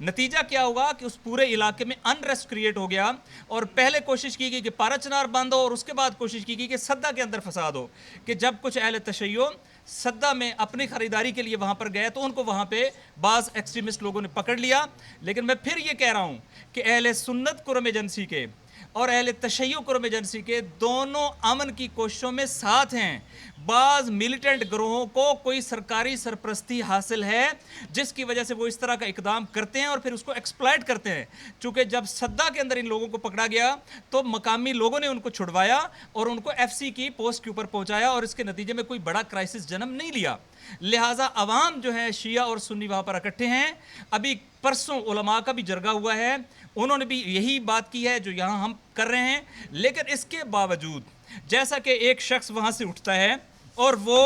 نتیجہ کیا ہوگا کہ اس پورے علاقے میں انریسٹ کریٹ ہو گیا، اور پہلے کوشش کی گئی کہ پارا چنار بند ہو، اور اس کے بعد کوشش کی گئی کہ سدا کے اندر فساد ہو، کہ جب کچھ اہل تشیع سدا میں اپنی خریداری کے لیے وہاں پر گئے تو ان کو وہاں پہ بعض ایکسٹریمسٹ لوگوں نے پکڑ لیا۔ لیکن میں پھر یہ کہہ رہا ہوں کہ اہل سنت قرم ایجنسی کے اور اہل تشیع قرم ایجنسی کے دونوں امن کی کوششوں میں ساتھ ہیں۔ بعض ملیٹنٹ گروہوں کو کوئی سرکاری سرپرستی حاصل ہے جس کی وجہ سے وہ اس طرح کا اقدام کرتے ہیں اور پھر اس کو ایکسپلائٹ کرتے ہیں، چونکہ جب سدا کے اندر ان لوگوں کو پکڑا گیا تو مقامی لوگوں نے ان کو چھڑوایا اور ان کو ایف سی کی پوسٹ کے اوپر پہنچایا، اور اس کے نتیجے میں کوئی بڑا کرائسس جنم نہیں لیا۔ لہٰذا عوام جو ہے شیعہ اور سنی وہاں پر اکٹھے ہیں۔ ابھی پرسوں علماء کا بھی جرگہ ہوا ہے، انہوں نے بھی یہی بات کی ہے جو یہاں ہم کر رہے ہیں، لیکن اس کے باوجود جیسا کہ ایک شخص وہاں سے اٹھتا ہے اور وہ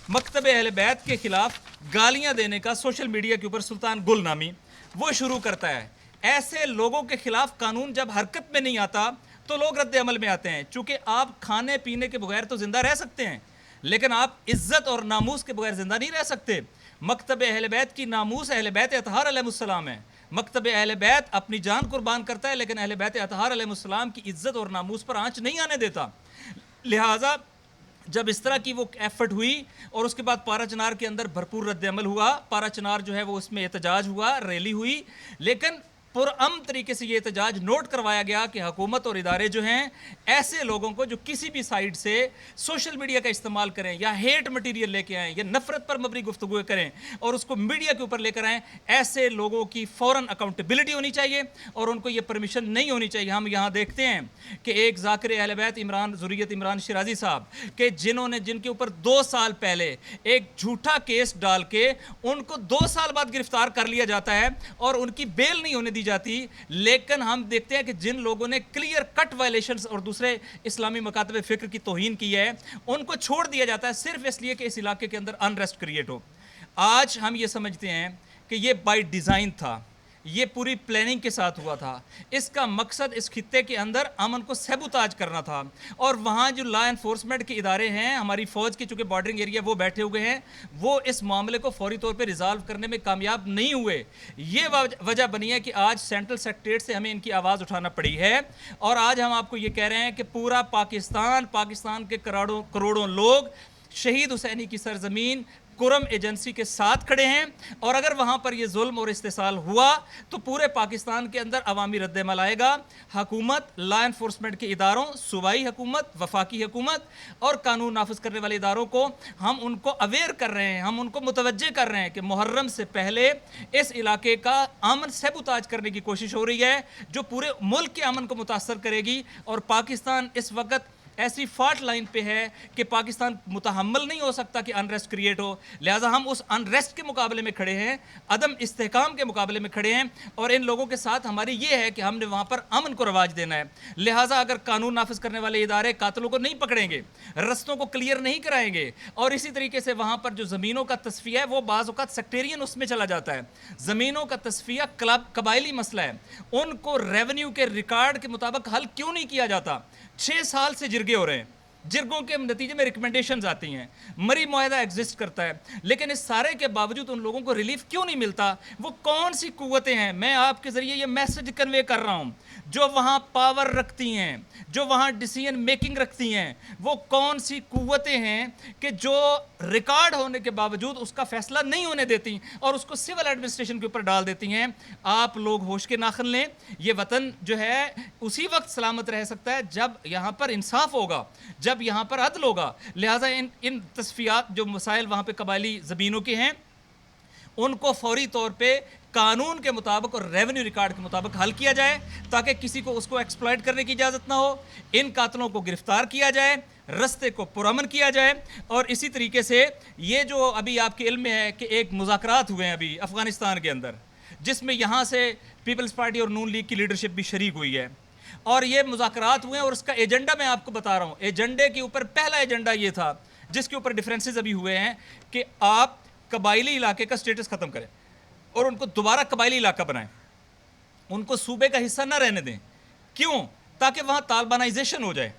مکتب اہل بیت کے خلاف گالیاں دینے کا سوشل میڈیا کے اوپر سلطان گل نامی وہ شروع کرتا ہے، ایسے لوگوں کے خلاف قانون جب حرکت میں نہیں آتا تو لوگ رد عمل میں آتے ہیں، چونکہ آپ کھانے پینے کے بغیر تو زندہ رہ سکتے ہیں لیکن آپ عزت اور ناموس کے بغیر زندہ نہیں رہ سکتے۔ مکتب اہل بیت کی ناموس اہل بیت اطہار علیہ السلام ہے۔ مکتب اہل بیت اپنی جان قربان کرتا ہے لیکن اہل بیت اطہار علیہ السلام کی عزت اور ناموس پر آنچ نہیں آنے دیتا۔ لہٰذا جب اس طرح کی وہ ایفرٹ ہوئی اور اس کے بعد پارا چنار کے اندر بھرپور رد عمل ہوا، پارا چنار جو ہے وہ اس میں احتجاج ہوا، ریلی ہوئی، لیکن پرامن طریقے سے یہ احتجاج نوٹ کروایا گیا کہ حکومت اور ادارے جو ہیں ایسے لوگوں کو جو کسی بھی سائٹ سے سوشل میڈیا کا استعمال کریں یا ہیٹ مٹیریل لے کے آئیں یا نفرت پر مبنی گفتگو کریں اور اس کو میڈیا کے اوپر لے کر آئیں، ایسے لوگوں کی فوراً اکاؤنٹیبلٹی ہونی چاہیے اور ان کو یہ پرمیشن نہیں ہونی چاہیے۔ ہم یہاں دیکھتے ہیں کہ ایک ذاکر اہل بیت ذریت عمران شیرازی صاحب کہ جن کے اوپر 2 سال پہلے ایک جھوٹا کیس ڈال کے ان کو 2 سال بعد گرفتار کر لیا جاتا ہے اور ان کی بیل نہیں ہونے دی جاتی، لیکن ہم دیکھتے ہیں کہ جن لوگوں نے کلیئر کٹ وائلیشنز اور دوسرے اسلامی مکاتب فکر کی توہین کی ہے ان کو چھوڑ دیا جاتا ہے صرف اس لیے کہ اس علاقے کے اندر انریسٹ کریٹ ہو۔ آج ہم یہ سمجھتے ہیں کہ یہ بائی ڈیزائن تھا، یہ پوری پلاننگ کے ساتھ ہوا تھا، اس کا مقصد اس خطے کے اندر امن کو سیبوتاج کرنا تھا، اور وہاں جو لا انفورسمنٹ کے ادارے ہیں، ہماری فوج کے چونکہ بارڈرنگ ایریا وہ بیٹھے ہوئے ہیں، وہ اس معاملے کو فوری طور پہ ریزالو کرنے میں کامیاب نہیں ہوئے۔ یہ وجہ بنی ہے کہ آج سینٹرل سیکریٹریٹ سے ہمیں ان کی آواز اٹھانا پڑی ہے، اور آج ہم آپ کو یہ کہہ رہے ہیں کہ پورا پاکستان کے کروڑوں لوگ شہید حسینی کی سرزمین قرم ایجنسی کے ساتھ کھڑے ہیں، اور اگر وہاں پر یہ ظلم اور استحصال ہوا تو پورے پاکستان کے اندر عوامی رد عمل آئے گا۔ حکومت، لا انفورسمنٹ کے اداروں، صوبائی حکومت، وفاقی حکومت اور قانون نافذ کرنے والے اداروں کو ہم ان کو اویئر کر رہے ہیں، ہم ان کو متوجہ کر رہے ہیں کہ محرم سے پہلے اس علاقے کا امن سیبوتاج کرنے کی کوشش ہو رہی ہے جو پورے ملک کے امن کو متاثر کرے گی، اور پاکستان اس وقت ایسی فالٹ لائن پہ ہے کہ پاکستان متحمل نہیں ہو سکتا کہ انریسٹ کریٹ ہو۔ لہٰذا ہم اس انریسٹ کے مقابلے میں کھڑے ہیں، عدم استحکام کے مقابلے میں کھڑے ہیں، اور ان لوگوں کے ساتھ ہماری یہ ہے کہ ہم نے وہاں پر امن کو رواج دینا ہے۔ لہٰذا اگر قانون نافذ کرنے والے ادارے قاتلوں کو نہیں پکڑیں گے، رستوں کو کلیئر نہیں کرائیں گے، اور اسی طریقے سے وہاں پر جو زمینوں کا تصفیہ ہے وہ بعض اوقات سیکٹیرین اس میں چلا جاتا ہے، زمینوں کا تصفیہ قبائلی مسئلہ ہے، ان کو ریونیو کے ریکارڈ کے مطابق حل کیوں نہیں کیا جاتا؟ 6 سال سے جرگے ہو رہے ہیں، جرگوں کے نتیجے میں ریکمنڈیشنز آتی ہیں، مری معاہدہ ایگزسٹ کرتا ہے، لیکن اس سارے کے باوجود ان لوگوں کو ریلیف کیوں نہیں ملتا؟ وہ کون سی قوتیں ہیں؟ میں آپ کے ذریعے یہ میسج کنوے کر رہا ہوں، جو وہاں پاور رکھتی ہیں، جو وہاں ڈیسیژن میکنگ رکھتی ہیں، وہ کون سی قوتیں ہیں کہ جو ریکارڈ ہونے کے باوجود اس کا فیصلہ نہیں ہونے دیتی اور اس کو سول ایڈمنسٹریشن کے اوپر ڈال دیتی ہیں؟ آپ لوگ ہوش کے ناخن لیں، یہ وطن جو ہے اسی وقت سلامت رہ سکتا ہے جب یہاں پر انصاف ہوگا، جب یہاں پر عدل ہوگا۔ لہٰذا ان تصفیات جو مسائل وہاں پہ قبائلی زمینوں کے ہیں ان کو فوری طور پہ قانون کے مطابق اور ریونیو ریکارڈ کے مطابق حل کیا جائے تاکہ کسی کو اس کو ایکسپلائٹ کرنے کی اجازت نہ ہو، ان قاتلوں کو گرفتار کیا جائے، رستے کو پرامن کیا جائے۔ اور اسی طریقے سے یہ جو ابھی آپ کے علم میں ہے کہ ایک مذاکرات ہوئے ہیں ابھی افغانستان کے اندر، جس میں یہاں سے پیپلز پارٹی اور نون لیگ کی لیڈرشپ بھی شریک ہوئی ہے، اور یہ مذاکرات ہوئے ہیں، اور اس کا ایجنڈا میں آپ کو بتا رہا ہوں۔ ایجنڈے کے اوپر پہلا ایجنڈا یہ تھا جس کے اوپر ڈیفرنسز ابھی ہوئے ہیں کہ آپ قبائلی علاقے کا سٹیٹس ختم کریں اور ان کو دوبارہ قبائلی علاقہ بنائیں، ان کو صوبے کا حصہ نہ رہنے دیں۔ کیوں؟ تاکہ وہاں طالبانائزیشن ہو جائے،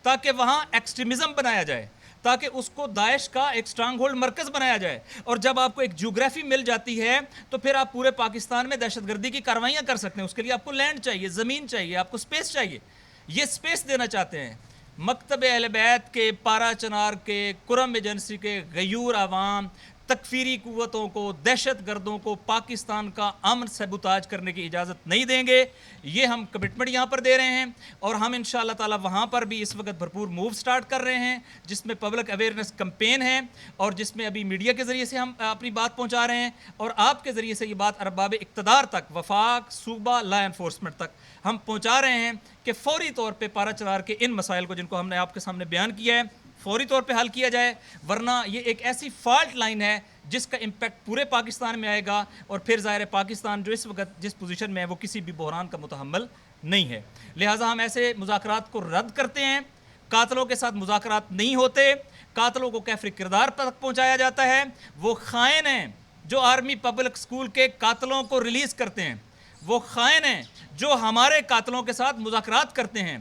تاکہ وہاں ایکسٹریمزم بنایا جائے، تاکہ اس کو داعش کا ایک سٹرانگ ہولڈ مرکز بنایا جائے. اور جب آپ کو ایک جیوگرافی مل جاتی ہے تو پھر آپ پورے پاکستان میں دہشت گردی کی کاروائیاں کر سکتے ہیں. اس کے لیے آپ کو لینڈ چاہیے, زمین چاہیے, آپ کو سپیس چاہیے. یہ سپیس دینا چاہتے ہیں. مکتب اہل بیت کے, پارا چنار کے, کرم ایجنسی کے غیور عوام تکفیری قوتوں کو, دہشت گردوں کو پاکستان کا امن سبوتاج کرنے کی اجازت نہیں دیں گے. یہ ہم کمٹمنٹ یہاں پر دے رہے ہیں, اور ہم انشاءاللہ تعالی وہاں پر بھی اس وقت بھرپور موو سٹارٹ کر رہے ہیں, جس میں پبلک اویئرنیس کمپین ہے, اور جس میں ابھی میڈیا کے ذریعے سے ہم اپنی بات پہنچا رہے ہیں, اور آپ کے ذریعے سے یہ بات ارباب اقتدار تک, وفاق, صوبہ, لا انفورسمنٹ تک ہم پہنچا رہے ہیں کہ فوری طور پہ پارا چنار کے ان مسائل کو, جن کو ہم نے آپ کے سامنے بیان کیا ہے, فوری طور پہ حل کیا جائے. ورنہ یہ ایک ایسی فالٹ لائن ہے جس کا امپیکٹ پورے پاکستان میں آئے گا, اور پھر ظاہر ہے پاکستان جو اس وقت جس پوزیشن میں ہے وہ کسی بھی بحران کا متحمل نہیں ہے. لہٰذا ہم ایسے مذاکرات کو رد کرتے ہیں. قاتلوں کے ساتھ مذاکرات نہیں ہوتے, قاتلوں کو کیفر کردار تک پہنچایا جاتا ہے. وہ خائن ہیں جو آرمی پبلک سکول کے قاتلوں کو ریلیز کرتے ہیں, وہ خائن ہیں جو ہمارے قاتلوں کے ساتھ مذاکرات کرتے ہیں.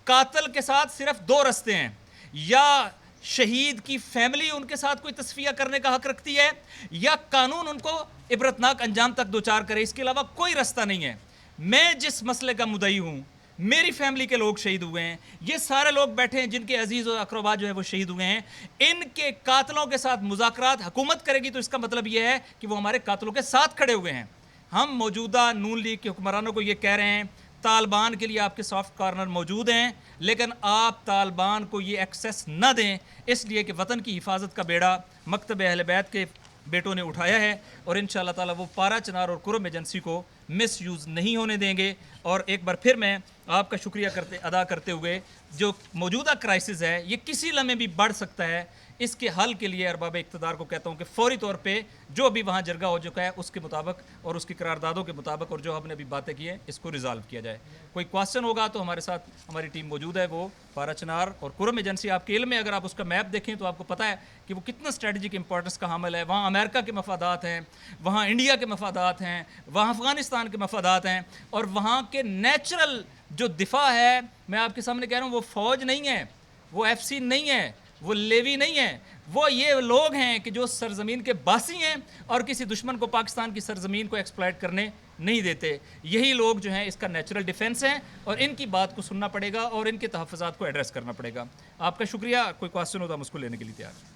قاتل کے ساتھ صرف دو رستے ہیں, یا شہید کی فیملی ان کے ساتھ کوئی تصفیہ کرنے کا حق رکھتی ہے, یا قانون ان کو عبرتناک انجام تک دوچار کرے. اس کے علاوہ کوئی رستہ نہیں ہے. میں جس مسئلے کا مدعی ہوں, میری فیملی کے لوگ شہید ہوئے ہیں, یہ سارے لوگ بیٹھے ہیں جن کے عزیز و اقربا جو ہے وہ شہید ہوئے ہیں. ان کے قاتلوں کے ساتھ مذاکرات حکومت کرے گی تو اس کا مطلب یہ ہے کہ وہ ہمارے قاتلوں کے ساتھ کھڑے ہوئے ہیں. ہم موجودہ نون لیگ کے حکمرانوں کو یہ کہہ رہے ہیں, طالبان کے لیے آپ کے سافٹ کارنر موجود ہیں, لیکن آپ طالبان کو یہ ایکسیس نہ دیں, اس لیے کہ وطن کی حفاظت کا بیڑا مکتب اہل بیت کے بیٹوں نے اٹھایا ہے, اور انشاءاللہ تعالی وہ پارا چنار اور کرم ایجنسی کو مس یوز نہیں ہونے دیں گے. اور ایک بار پھر میں آپ کا شکریہ ادا کرتے ہوئے, جو موجودہ کرائسس ہے یہ کسی لمحے بھی بڑھ سکتا ہے, اس کے حل کے لیے ارباب اقتدار کو کہتا ہوں کہ فوری طور پہ جو بھی وہاں جرگہ ہو چکا ہے اس کے مطابق اور اس کی قراردادوں کے مطابق, اور جو ہم نے ابھی باتیں کی ہیں اس کو ریزالو کیا جائے. کوئی کواسچن ہوگا تو ہمارے ساتھ ہماری ٹیم موجود ہے. وہ پارا چنار اور کرم ایجنسی آپ کے علم میں, اگر آپ اس کا میپ دیکھیں تو آپ کو پتہ ہے کہ وہ کتنا اسٹریٹجک امپورٹنس کا حامل ہے. وہاں امریکہ کے مفادات ہیں, وہاں انڈیا کے مفادات ہیں, وہاں افغانستان کے مفادات ہیں, اور وہاں کے نیچرل جو دفاع ہے, میں آپ کے سامنے کہہ رہا ہوں, وہ فوج نہیں ہے, وہ ایف سی نہیں ہے, وہ لیوی نہیں ہے, وہ یہ لوگ ہیں کہ جو سرزمین کے باسی ہیں اور کسی دشمن کو پاکستان کی سرزمین کو ایکسپلائٹ کرنے نہیں دیتے. یہی لوگ جو ہیں اس کا نیچرل ڈیفنس ہیں, اور ان کی بات کو سننا پڑے گا اور ان کے تحفظات کو ایڈریس کرنا پڑے گا. آپ کا شکریہ. کوئی کواسچن ہو تو ہم اس کو لینے کے لیے تیار ہیں.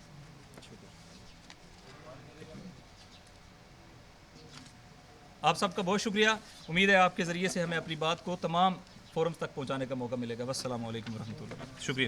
آپ سب کا بہت شکریہ. امید ہے آپ کے ذریعے سے ہمیں اپنی بات کو تمام فورمز تک پہنچانے کا موقع ملے گا. والسلام علیکم ورحمۃ اللہ. شکریہ.